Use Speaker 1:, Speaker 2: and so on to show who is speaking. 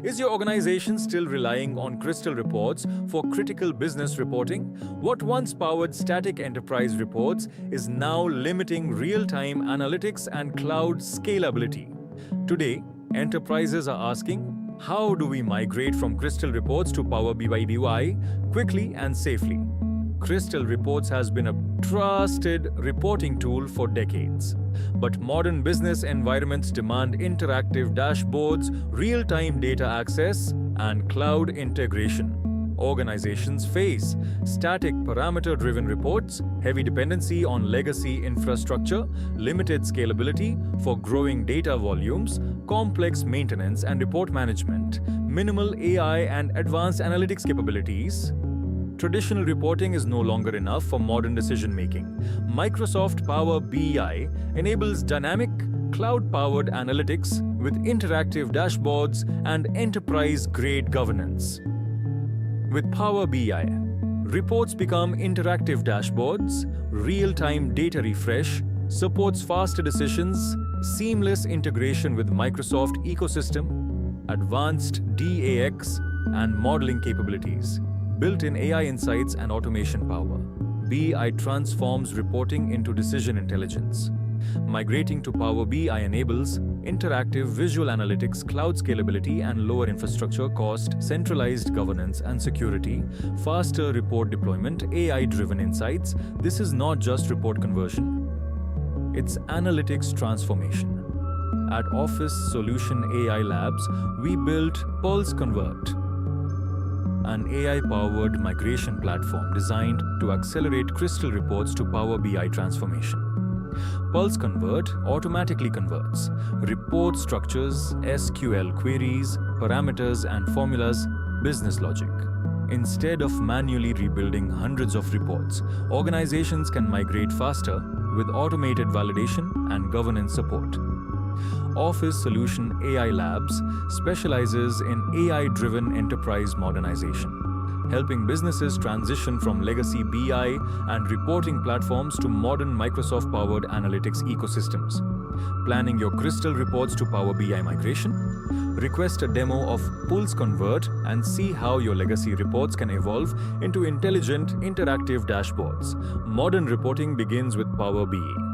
Speaker 1: Is your organization still relying on crystal reports for critical business reporting? What once powered static enterprise reports is now limiting real-time analytics and cloud scalability. Today, enterprises are asking, how do we migrate from crystal reports to Power BI quickly and safely? Crystal Reports has been a trusted reporting tool for decades. But modern business environments demand interactive dashboards, real-time data access, and cloud integration. Organizations face static parameter-driven reports, heavy dependency on legacy infrastructure, limited scalability for growing data volumes, complex maintenance and report management, minimal AI and advanced analytics capabilities. Traditional reporting is no longer enough for modern decision-making. Microsoft Power BI enables dynamic, cloud-powered analytics with interactive dashboards and enterprise-grade governance. With Power BI, reports become interactive dashboards, real-time data refresh, supports faster decisions, seamless integration with Microsoft ecosystem, advanced DAX, and modeling capabilities. Built-in AI insights and automation power, BI transforms reporting into decision intelligence. Migrating to Power BI enables interactive visual analytics, cloud scalability and lower infrastructure cost, centralized governance and security, faster report deployment, AI-driven insights. This is not just report conversion, it's analytics transformation. At Office Solution AI Labs, we built Pulse Convert, an AI-powered migration platform designed to accelerate Crystal Reports to Power BI transformation. Pulse Convert automatically converts report structures, SQL queries, parameters and formulas, business logic. Instead of manually rebuilding hundreds of reports, organizations can migrate faster with automated validation and governance support. Office Solution AI Labs specializes in AI-driven enterprise modernization, helping businesses transition from legacy BI and reporting platforms to modern Microsoft-powered analytics ecosystems. Planning your Crystal Reports to Power BI migration? Request a demo of Pulse Convert and see how your legacy reports can evolve into intelligent, interactive dashboards. Modern reporting begins with Power BI.